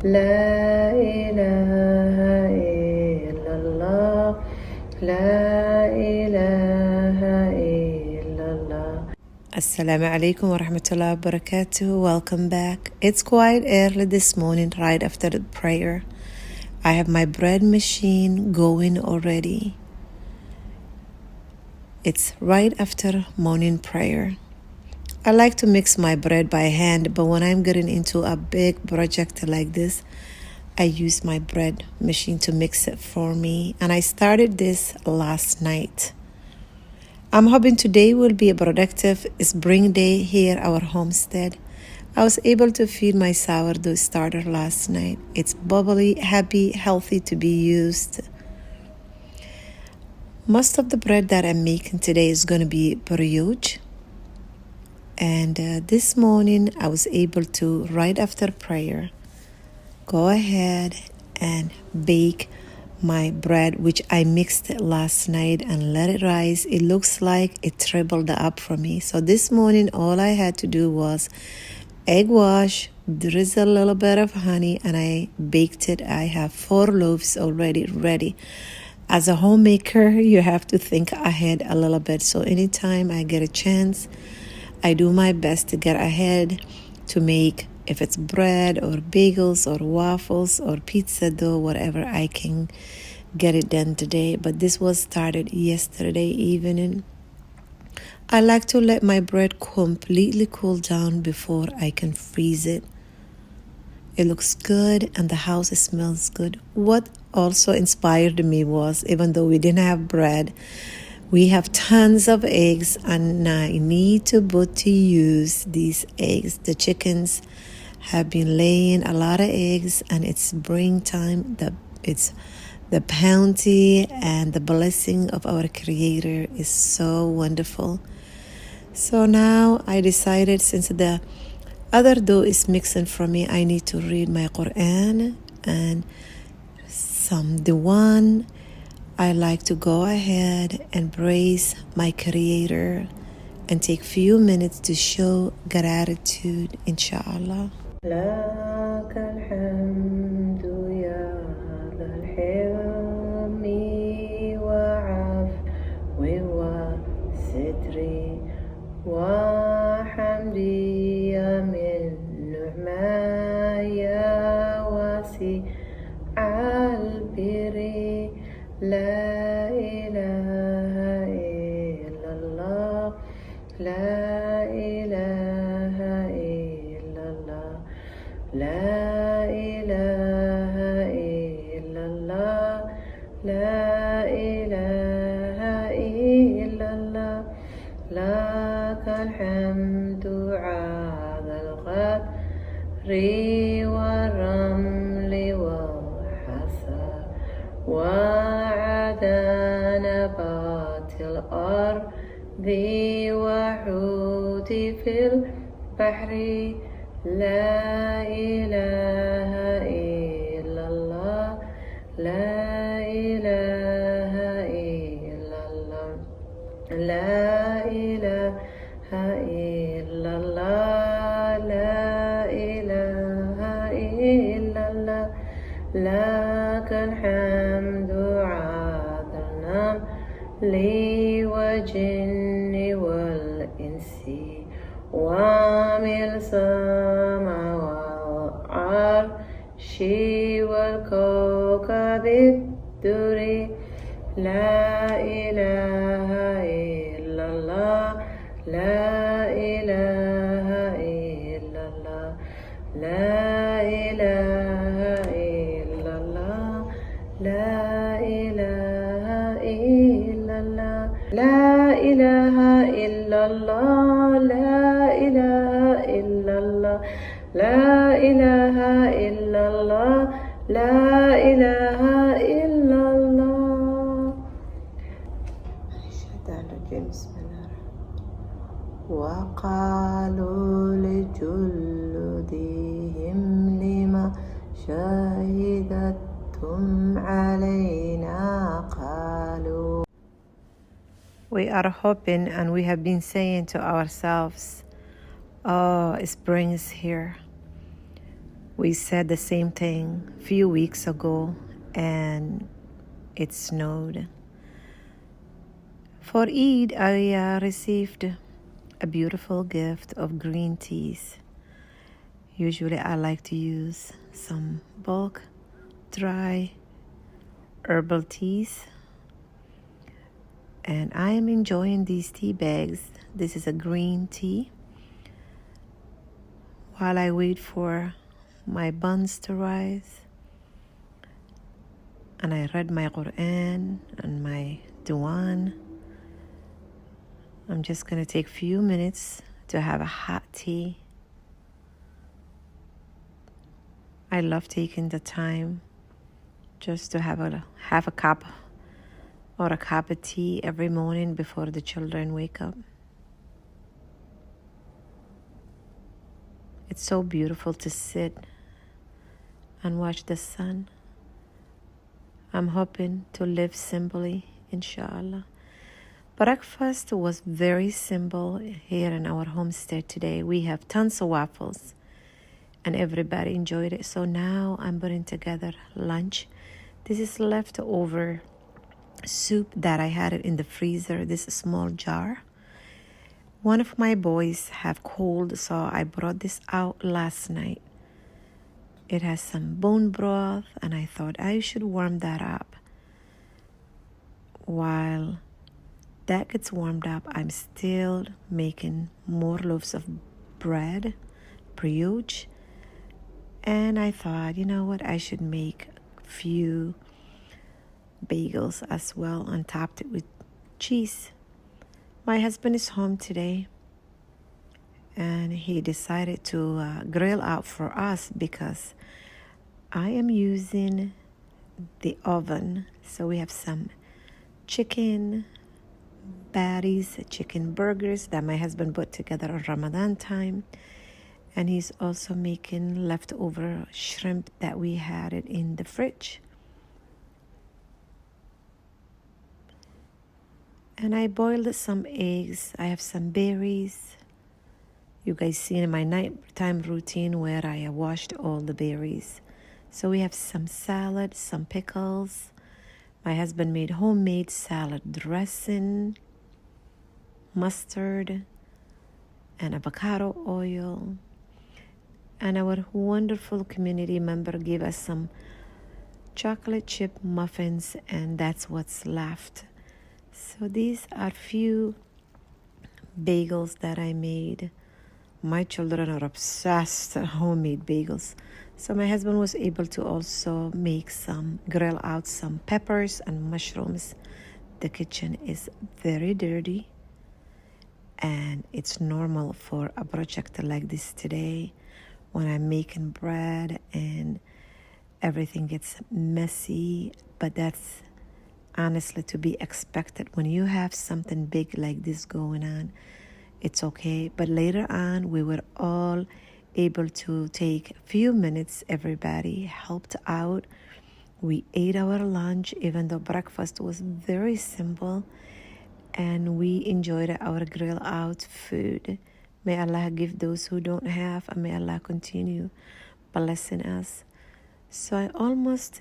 لا إله إلا الله لا إله إلا الله. Assalamu alaikum wa rahmatullahi wa barakatuh. Welcome back. It's quite early this morning, right after the prayer. I have my bread machine going already. It's right after morning prayer. I like to mix my bread by hand, but when I'm getting into a big project like this, I use my bread machine to mix it for me. And I started this last night. I'm hoping today will be a productive spring day here at our homestead. I was able to feed my sourdough starter last night. It's bubbly, happy, healthy to be used. Most of the bread that I'm making today is going to be brioche. And this morning I was able to, right after prayer, go ahead and bake my bread, which I mixed last night and let it rise. It looks like it tripled up for me. So this morning all I had to do was egg wash, drizzle a little bit of honey, and I baked it. I have 4 loaves already ready. As a homemaker, you have to think ahead a little bit. So anytime I get a chance, I do my best to get ahead to make, if it's bread or bagels or waffles or pizza dough, whatever, I can get it done today. But this was started yesterday evening. I like to let my bread completely cool down before I can freeze it. It looks good and the house smells good. What also inspired me was, even though we didn't have bread, we have tons of eggs, and I need to put to use these eggs. The chickens have been laying a lot of eggs, and it's springtime. It's the bounty and the blessing of our Creator is so wonderful. So now I decided, since the other dough is mixing for me, I need to read my Quran and some Diwan. I like to go ahead and praise my Creator and take few minutes to show gratitude, inshallah. لك الحمد يا ذا الحلم وعفو وستر وحمدي من نعماي واسع البر لا إله إلا الله لا إله إلا الله لا إله إلا الله لا إله إلا الله لك الحمد على القدر والرمل والحسن وعدنبات الأرض وحوت في البحر لا إله إلا الله لا إله إلا الله لا إله إلا الله لا إله إلا الله لك الحمد عادنا لي وجن والإنس ومن السماء والعرش والكوكب الدري لا إله إلا الله لا إله إلا الله لا إله إلا الله لا إله إلا الله لا إله إلا الله لا إله إلا الله لا إله إلا الله لا إله إلا الله. بسم الله وقالوا لجلودهم لما شهدتم علينا قالوا. We are hoping, and we have been saying to ourselves, oh, spring is here. We said the same thing a few weeks ago, and it snowed. For Eid, I received a beautiful gift of green teas. Usually I like to use some bulk, dry herbal teas, and I am enjoying these tea bags. This is a green tea. While I wait for my buns to rise, and I read my Quran and my Duan, I'm just going to take a few minutes to have a hot tea. I love taking the time just to have a cup or a cup of tea every morning before the children wake up. It's so beautiful to sit and watch the sun. I'm hoping to live simply, inshallah. Breakfast was very simple here in our homestead today. We have tons of waffles and everybody enjoyed it. So now I'm putting together lunch. This is leftover soup that I had it in the freezer, this small jar. One of my boys have cold, so I brought this out last night. It has some bone broth, and I thought I should warm that up. While that gets warmed up, I'm still making more loaves of bread, brioche, and I thought, you know what, I should make a few bagels as well and topped it with cheese. My husband is home today, and he decided to grill out for us because I am using the oven. So we have some chicken patties, chicken burgers that my husband put together on Ramadan time. And he's also making leftover shrimp that we had it in the fridge. And I boiled some eggs. I have some berries. You guys seen in my nighttime routine where I washed all the berries. So we have some salad, some pickles. My husband made homemade salad dressing, mustard, and avocado oil. And our wonderful community member gave us some chocolate chip muffins, and that's what's left. So these are few bagels that I made. My children are obsessed with homemade bagels. So my husband was able to also grill out some peppers and mushrooms. The kitchen is very dirty, and it's normal for a project like this today when I'm making bread and everything gets messy, but that's honestly to be expected when you have something big like this going on. It's okay. But later on, we were all able to take a few minutes. Everybody helped out. We ate our lunch, even though breakfast was very simple, and we enjoyed our grill out food. May Allah give those who don't have, and may Allah continue blessing us. So I almost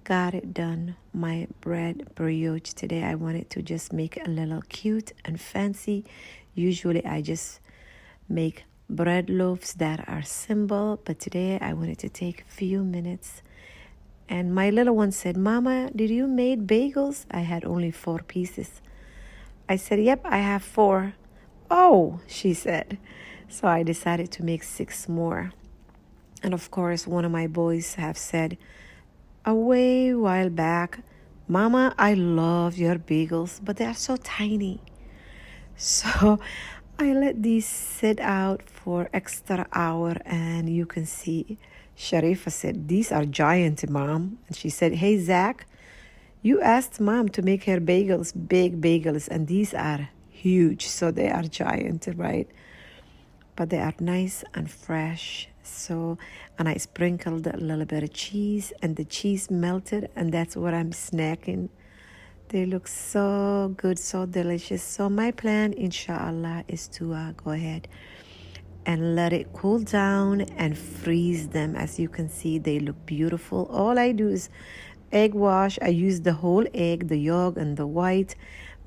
got it done, my bread brioche today. I wanted to just make it a little cute and fancy. Usually I just make bread loaves that are simple, but today I wanted to take a few minutes. And my little one said, "Mama, did you make bagels?" I had only 4 pieces. I said, "Yep, I have 4. "Oh," she said. So I decided to make 6 more. And of course, one of my boys have said a way while back, "Mama, I love your bagels, but they are so tiny." So I let these sit out for extra hour, and you can see Sharifa said, "These are giant, Mom." And she said, "Hey, Zach, you asked Mom to make her bagels, big bagels, and these are huge, so they are giant, right?" But they are nice and fresh. So, and I sprinkled a little bit of cheese, and the cheese melted, and that's what I'm snacking. They look so good, so delicious. So my plan, inshallah, is to go ahead and let it cool down and freeze them. As you can see, they look beautiful. All I do is egg wash. I use the whole egg, the yolk and the white,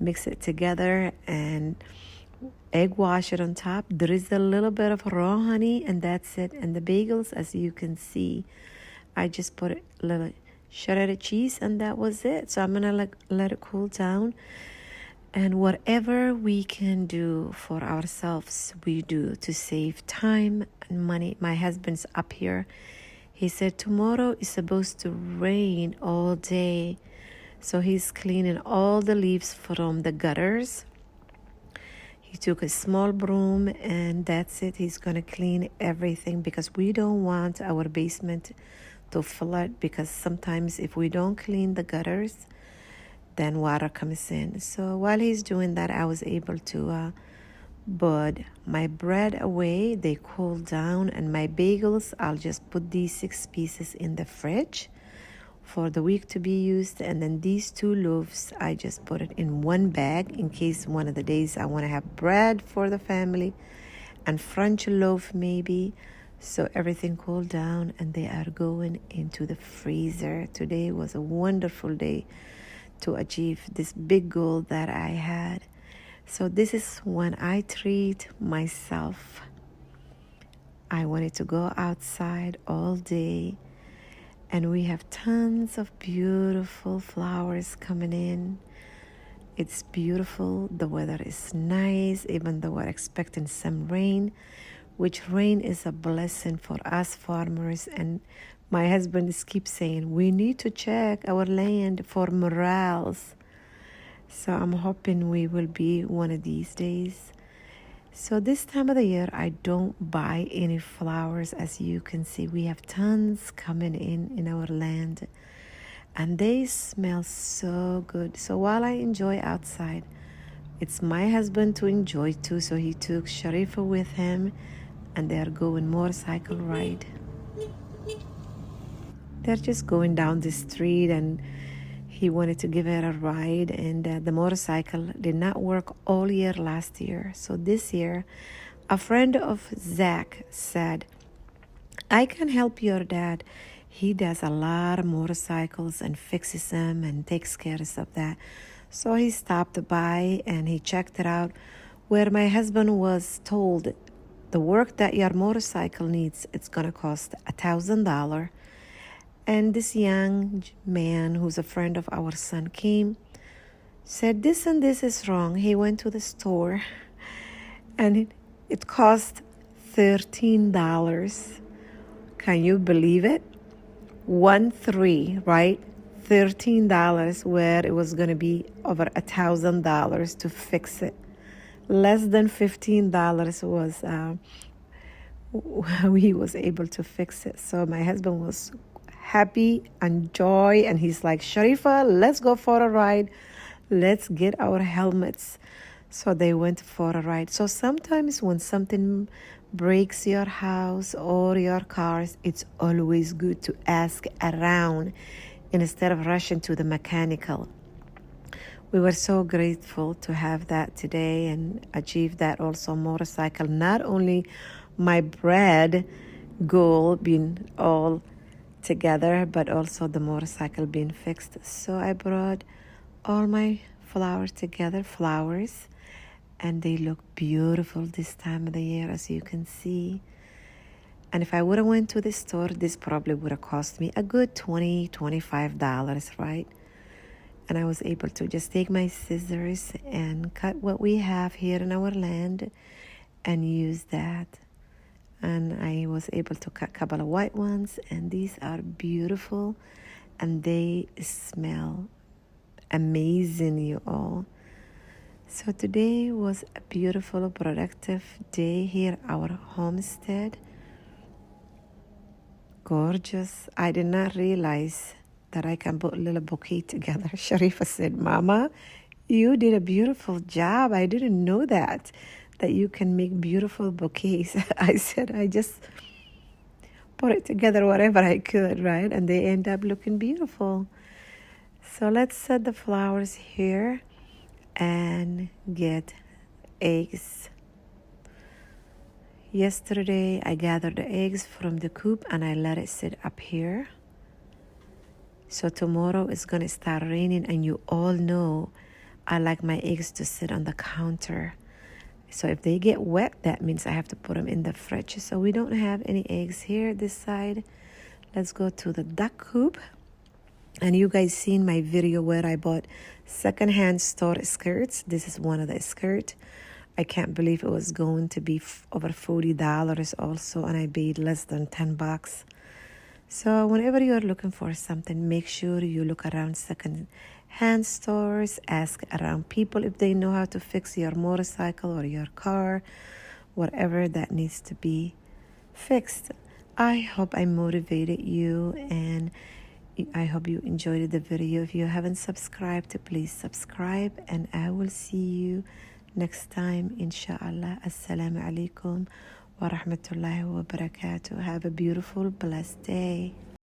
mix it together and egg wash it on top. There is a little bit of raw honey and that's it. And the bagels, as you can see, I just put a little shredded cheese and that was it. So I'm gonna let it cool down. And whatever we can do for ourselves, we do to save time and money. My husband's up here. He said tomorrow is supposed to rain all day. So he's cleaning all the leaves from the gutters. He took a small broom and that's it. He's going to clean everything because we don't want our basement to flood, because sometimes if we don't clean the gutters, then water comes in. So while he's doing that, I was able to put my bread away. They cooled down, and my bagels, I'll just put these 6 pieces in the fridge for the week to be used. And then these 2 loaves, I just put it in one bag in case one of the days I want to have bread for the family and French loaf maybe. So everything cooled down and they are going into the freezer. Today was a wonderful day to achieve this big goal that I had. So this is when I treat myself. I wanted to go outside all day, and we have tons of beautiful flowers coming in. It's beautiful. The weather is nice, even though we're expecting some rain, which rain is a blessing for us farmers. And my husband keeps saying, we need to check our land for morels. So I'm hoping we will be one of these days. So this time of the year, I don't buy any flowers. As you can see, we have tons coming in our land. And they smell so good. So while I enjoy outside, it's my husband to enjoy too. So he took Sharifa with him, and they're going motorcycle ride. They're just going down the street, and he wanted to give her a ride, and the motorcycle did not work all year last year. So this year, a friend of Zach said, I can help your dad. He does a lot of motorcycles and fixes them and takes care of that. So he stopped by and he checked it out, where my husband was told the work that your motorcycle needs, it's going to cost $1,000. And this young man, who's a friend of our son, came, said this and this is wrong. He went to the store and it cost $13. Can you believe it? 13, right? $13, where it was going to be over $1,000 to fix it. Less than $15 was he was able to fix it. So my husband was happy and joy, and he's like, Sharifa, let's go for a ride. Let's get our helmets. So they went for a ride. So sometimes when something breaks your house or your cars, it's always good to ask around instead of rushing to the mechanical. We were so grateful to have that today and achieve that also motorcycle. Not only my bread goal being all together, but also the motorcycle being fixed. So I brought all my flowers together, and they look beautiful this time of the year, as you can see. And if I would have went to the store, this probably would have cost me a good $25, right? And I was able to just take my scissors and cut what we have here in our land and use that. And I was able to cut a couple of white ones, and these are beautiful and they smell amazing, you all. So today was a beautiful, productive day here at our homestead. Gorgeous. I did not realize that I can put a little bouquet together. Sharifa said, Mama, you did a beautiful job. I didn't know that you can make beautiful bouquets. I said, I just put it together whatever I could, right? And they end up looking beautiful. So let's set the flowers here and get eggs. Yesterday, I gathered the eggs from the coop and I let it sit up here. So tomorrow it's gonna start raining, and you all know I like my eggs to sit on the counter. So if they get wet, that means I have to put them in the fridge. So we don't have any eggs here this side. Let's go to the duck coop. And you guys seen my video where I bought secondhand store skirts. This is one of the skirts. I can't believe it was going to be over $40 also, and I paid less than $10. So whenever you're looking for something, make sure you look around second-hand stores, ask around people if they know how to fix your motorcycle or your car, whatever that needs to be fixed. I hope I motivated you, and I hope you enjoyed the video. If you haven't subscribed, please subscribe, and I will see you next time, inshallah. Assalamu alaikum wa rahmatullahi wa barakatuh. Have a beautiful, blessed day.